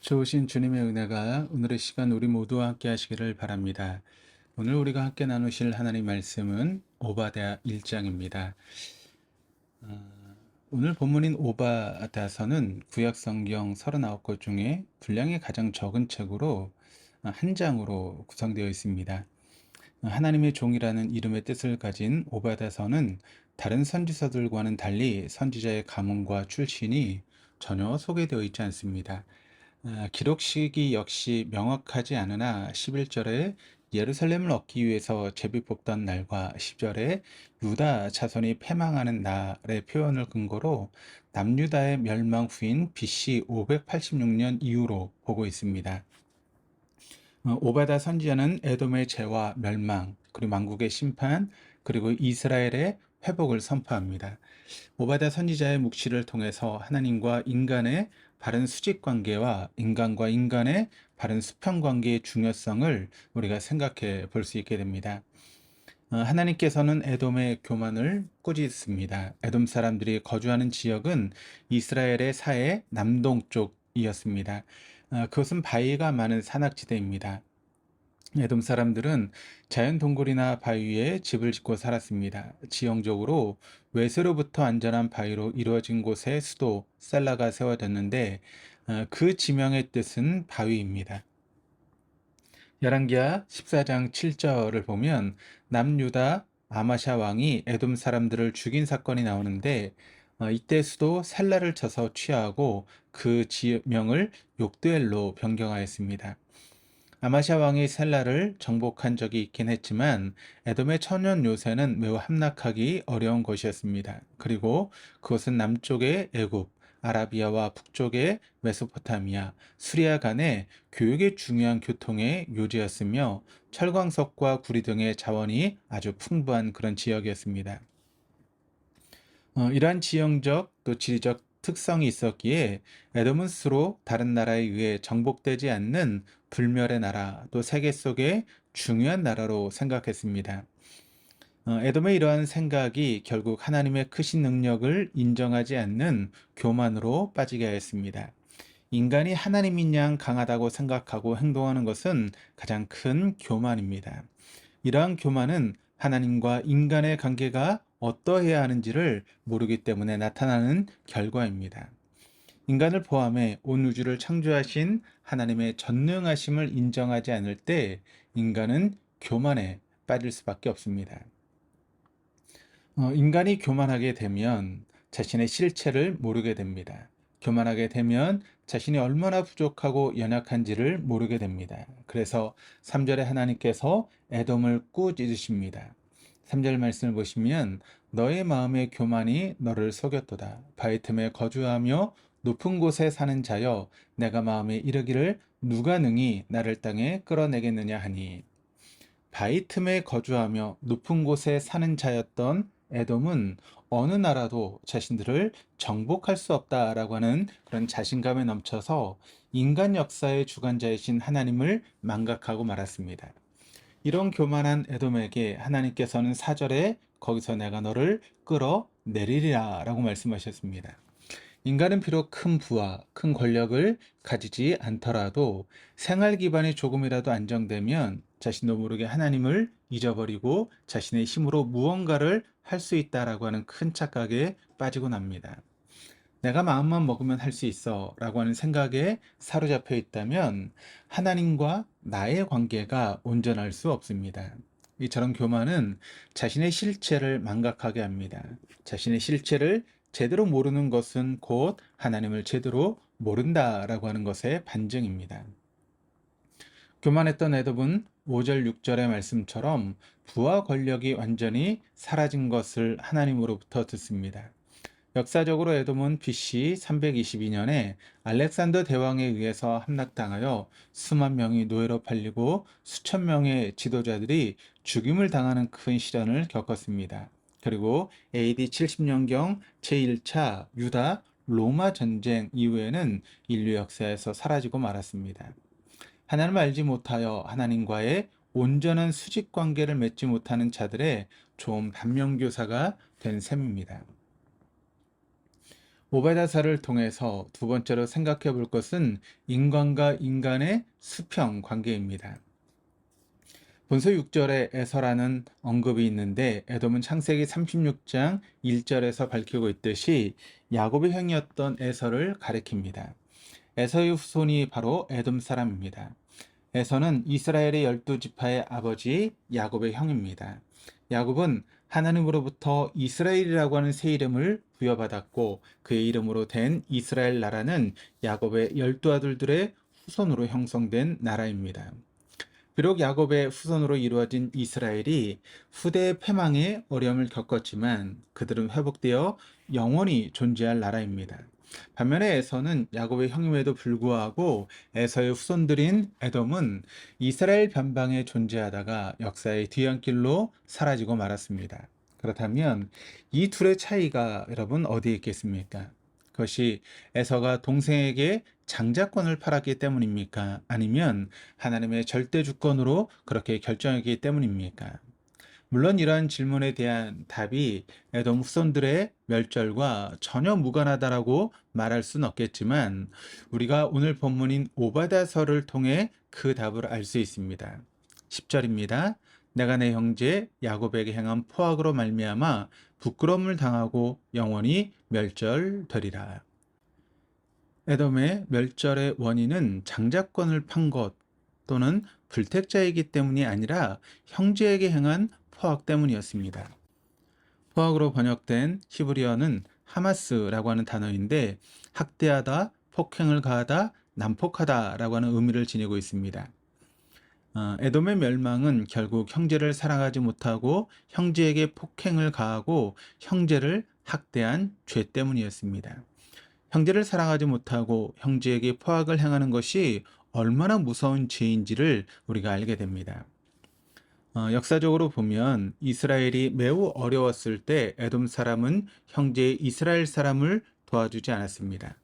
좋으신 주님의 은혜가 오늘의 시간 우리 모두와 함께 하시기를 바랍니다. 오늘 우리가 함께 나누실 하나님 말씀은 오바댜 1장입니다. 오늘 본문인 오바댜서는 구약 성경 39권 중에 분량이 가장 적은 책으로 한 장으로 구성되어 있습니다. 하나님의 종이라는 이름의 뜻을 가진 오바댜서는 다른 선지서들과는 달리 선지자의 가문과 출신이 전혀 소개되어 있지 않습니다. 기록 시기 역시 명확하지 않으나 11절에 예루살렘을 얻기 위해서 제비 뽑던 날과 10절에 유다 자손이 패망하는 날의 표현을 근거로 남유다의 멸망 후인 BC 586년 이후로 보고 있습니다. 오바다 선지자는 에돔의 재와 멸망, 그리고 만국의 심판, 그리고 이스라엘의 회복을 선포합니다. 오바다 선지자의 묵시를 통해서 하나님과 인간의 바른 수직 관계와 인간과 인간의 바른 수평 관계의 중요성을 우리가 생각해 볼 수 있게 됩니다. 하나님께서는 에돔의 교만을 꾸짖습니다. 에돔 사람들이 거주하는 지역은 이스라엘의 사해 남동쪽이었습니다. 그것은 바위가 많은 산악지대입니다. 에돔 사람들은 자연 동굴이나 바위에 집을 짓고 살았습니다. 지형적으로 외세로부터 안전한 바위로 이루어진 곳에 수도 셀라가 세워졌는데 그 지명의 뜻은 바위입니다. 열왕기하 14장 7절을 보면 남유다 아마샤 왕이 에돔 사람들을 죽인 사건이 나오는데 이때 수도 셀라를 쳐서 취하고 그 지명을 욕드엘로 변경하였습니다. 아마샤 왕이 셀라를 정복한 적이 있긴 했지만 에돔의 천연 요새는 매우 함락하기 어려운 곳이었습니다. 그리고 그것은 남쪽의 애굽, 아라비아와 북쪽의 메소포타미아, 수리아 간의 교육의 중요한 교통의 요지였으며 철광석과 구리 등의 자원이 아주 풍부한 그런 지역이었습니다. 이러한 지형적 또 지리적 특성이 있었기에 에돔은 스스로 다른 나라에 의해 정복되지 않는 불멸의 나라, 또 세계 속의 중요한 나라로 생각했습니다. 에돔의 이러한 생각이 결국 하나님의 크신 능력을 인정하지 않는 교만으로 빠지게 하였습니다. 인간이 하나님인 양 강하다고 생각하고 행동하는 것은 가장 큰 교만입니다. 이러한 교만은 하나님과 인간의 관계가 어떠해야 하는지를 모르기 때문에 나타나는 결과입니다. 인간을 포함해 온 우주를 창조하신 하나님의 전능하심을 인정하지 않을 때 인간은 교만에 빠질 수밖에 없습니다. 인간이 교만하게 되면 자신의 실체를 모르게 됩니다. 교만하게 되면 자신이 얼마나 부족하고 연약한지를 모르게 됩니다. 그래서 3절에 하나님께서 에돔을 꾸짖으십니다. 3절 말씀을 보시면 너의 마음의 교만이 너를 속였도다. 바위 틈에 거주하며 높은 곳에 사는 자여 내가 마음에 이르기를 누가 능히 나를 땅에 끌어내겠느냐 하니 바위 틈에 거주하며 높은 곳에 사는 자였던 에돔은 어느 나라도 자신들을 정복할 수 없다라고 하는 그런 자신감에 넘쳐서 인간 역사의 주관자이신 하나님을 망각하고 말았습니다. 이런 교만한 에돔에게 하나님께서는 4절에 거기서 내가 너를 끌어내리리라 라고 말씀하셨습니다. 인간은 비록 큰 부와 큰 권력을 가지지 않더라도 생활 기반이 조금이라도 안정되면 자신도 모르게 하나님을 잊어버리고 자신의 힘으로 무언가를 할 수 있다라고 하는 큰 착각에 빠지고 납니다. 내가 마음만 먹으면 할 수 있어 라고 하는 생각에 사로잡혀 있다면 하나님과 나의 관계가 온전할 수 없습니다. 이처럼 교만은 자신의 실체를 망각하게 합니다. 자신의 실체를 제대로 모르는 것은 곧 하나님을 제대로 모른다라고 하는 것의 반증입니다. 교만했던 에돔은 5절 6절의 말씀처럼 부와 권력이 완전히 사라진 것을 하나님으로부터 듣습니다. 역사적으로 에돔은 BC 322년에 알렉산더 대왕에 의해서 함락당하여 수만 명이 노예로 팔리고 수천 명의 지도자들이 죽임을 당하는 큰 시련을 겪었습니다. 그리고 AD 70년경 제1차 유다 로마 전쟁 이후에는 인류 역사에서 사라지고 말았습니다. 하나님을 알지 못하여 하나님과의 온전한 수직 관계를 맺지 못하는 자들의 좀 반면교사가 된 셈입니다. 오바다사를 통해서 두 번째로 생각해 볼 것은 인간과 인간의 수평 관계입니다. 본서 6절에 에서라는 언급이 있는데 에돔은 창세기 36장 1절에서 밝히고 있듯이 야곱의 형이었던 에서를 가리킵니다. 에서의 후손이 바로 에돔 사람입니다. 에서는 이스라엘의 12지파의 아버지 야곱의 형입니다. 야곱은 하나님으로부터 이스라엘이라고 하는 새 이름을 부여받았고 그의 이름으로 된 이스라엘 나라는 야곱의 12아들들의 후손으로 형성된 나라입니다. 비록 야곱의 후손으로 이루어진 이스라엘이 후대의 패망에 어려움을 겪었지만 그들은 회복되어 영원히 존재할 나라입니다. 반면에 에서는 야곱의 형임에도 불구하고 에서의 후손들인 에돔은 이스라엘 변방에 존재하다가 역사의 뒤안길로 사라지고 말았습니다. 그렇다면 이 둘의 차이가 여러분 어디에 있겠습니까? 그것이 에서가 동생에게 장자권을 팔았기 때문입니까? 아니면 하나님의 절대 주권으로 그렇게 결정했기 때문입니까? 물론 이러한 질문에 대한 답이 에돔 후손들의 멸절과 전혀 무관하다라고 말할 수는 없겠지만 우리가 오늘 본문인 오바다서를 통해 그 답을 알 수 있습니다. 10절입니다. 내가 내 형제 야곱에게 행한 포악으로 말미암아 부끄러움을 당하고 영원히 멸절되리라. 에돔의 멸절의 원인은 장자권을 판 것 또는 불택자이기 때문이 아니라 형제에게 행한 포악 때문이었습니다. 포악으로 번역된 히브리어는 하마스라고 하는 단어인데 학대하다, 폭행을 가하다, 난폭하다라고 하는 의미를 지니고 있습니다. 에돔의 멸망은 결국 형제를 사랑하지 못하고 형제에게 폭행을 가하고 형제를 학대한 죄 때문이었습니다. 형제를 사랑하지 못하고 형제에게 포악을 행하는 것이 얼마나 무서운 죄인지를 우리가 알게 됩니다. 역사적으로 보면 이스라엘이 매우 어려웠을 때 에돔 사람은 형제 이스라엘 사람을 도와주지 않았습니다.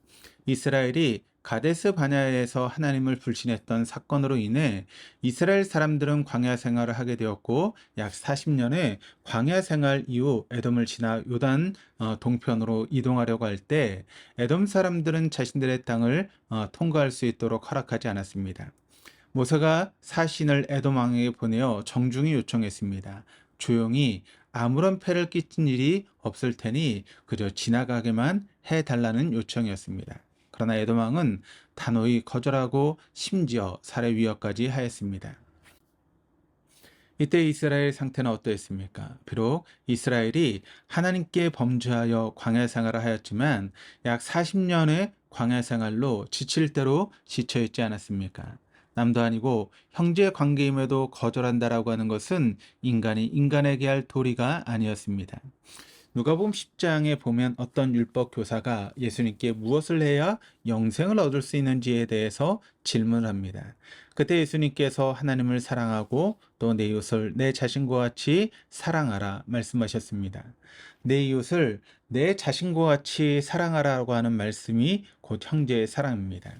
이스라엘이 가데스 바네아에서 하나님을 불신했던 사건으로 인해 이스라엘 사람들은 광야 생활을 하게 되었고 약 40년의 광야 생활 이후 에돔을 지나 요단 동편으로 이동하려고 할 때 에돔 사람들은 자신들의 땅을 통과할 수 있도록 허락하지 않았습니다. 모세가 사신을 에돔 왕에게 보내어 정중히 요청했습니다. 조용히 아무런 폐를 끼친 일이 없을 테니 그저 지나가게만 해달라는 요청이었습니다. 그러나 에돔 왕은 단호히 거절하고 심지어 살해 위협까지 하였습니다. 이때 이스라엘 상태는 어떠했습니까? 비록 이스라엘이 하나님께 범죄하여 광야 생활을 하였지만 약 40년의 광야 생활로 지칠 대로 지쳐있지 않았습니까? 남도 아니고 형제 관계임에도 거절한다라고 하는 것은 인간이 인간에게 할 도리가 아니었습니다. 누가복음 10장에 보면 어떤 율법 교사가 예수님께 무엇을 해야 영생을 얻을 수 있는지에 대해서 질문을 합니다. 그때 예수님께서 하나님을 사랑하고 또 내 이웃을 내 자신과 같이 사랑하라 말씀하셨습니다. 내 이웃을 내 자신과 같이 사랑하라고 하는 말씀이 곧 형제의 사랑입니다.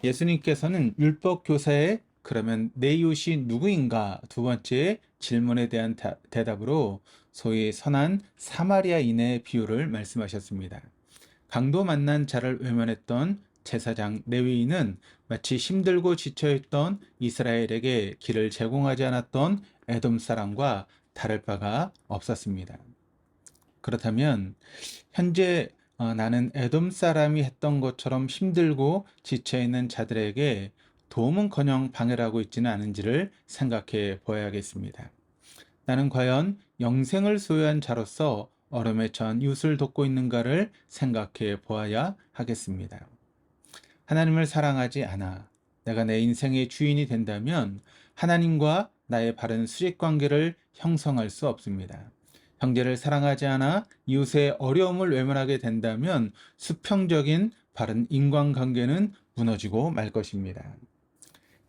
예수님께서는 율법 교사의 그러면 내 이웃이 누구인가 두 번째 질문에 대한 대답으로 소위 선한 사마리아인의 비유를 말씀하셨습니다. 강도 만난 자를 외면했던 제사장 레위인은 마치 힘들고 지쳐있던 이스라엘에게 길을 제공하지 않았던 에돔 사람과 다를 바가 없었습니다. 그렇다면 현재 나는 에돔 사람이 했던 것처럼 힘들고 지쳐있는 자들에게 도움은커녕 방해를 하고 있지는 않은지를 생각해 보아야겠습니다. 나는 과연 영생을 소유한 자로서 얼음에 처한 이웃을 돕고 있는가를 생각해 보아야 하겠습니다. 하나님을 사랑하지 않아 내가 내 인생의 주인이 된다면 하나님과 나의 바른 수직 관계를 형성할 수 없습니다. 형제를 사랑하지 않아 이웃의 어려움을 외면하게 된다면 수평적인 바른 인간관계는 무너지고 말 것입니다.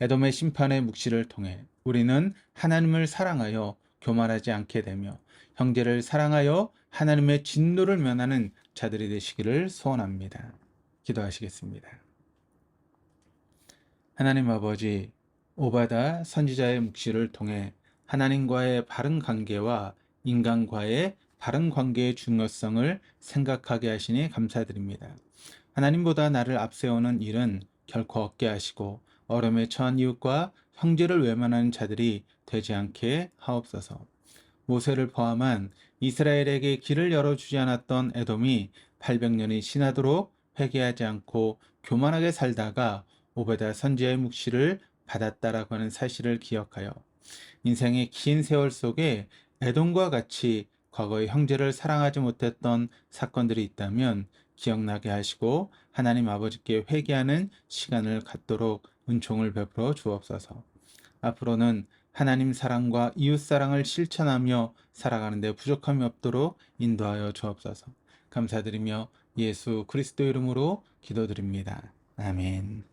에돔의 심판의 묵시를 통해 우리는 하나님을 사랑하여 교만하지 않게 되며 형제를 사랑하여 하나님의 진노를 면하는 자들이 되시기를 소원합니다. 기도하시겠습니다. 하나님 아버지, 오바다 선지자의 묵시를 통해 하나님과의 바른 관계와 인간과의 바른 관계의 중요성을 생각하게 하시니 감사드립니다. 하나님보다 나를 앞세우는 일은 결코 없게 하시고 어려움에 처한 이웃과 형제를 외면하는 자들이 되지 않게 하옵소서. 모세를 포함한 이스라엘에게 길을 열어주지 않았던 에돔이 800년이 지나도록 회개하지 않고 교만하게 살다가 오베다 선지자의 묵시를 받았다라고 하는 사실을 기억하여 인생의 긴 세월 속에 에돔과 같이 과거의 형제를 사랑하지 못했던 사건들이 있다면 기억나게 하시고 하나님 아버지께 회개하는 시간을 갖도록 은총을 베풀어 주옵소서. 앞으로는 하나님 사랑과 이웃 사랑을 실천하며 살아가는 데 부족함이 없도록 인도하여 주옵소서. 감사드리며 예수 그리스도 이름으로 기도드립니다. 아멘.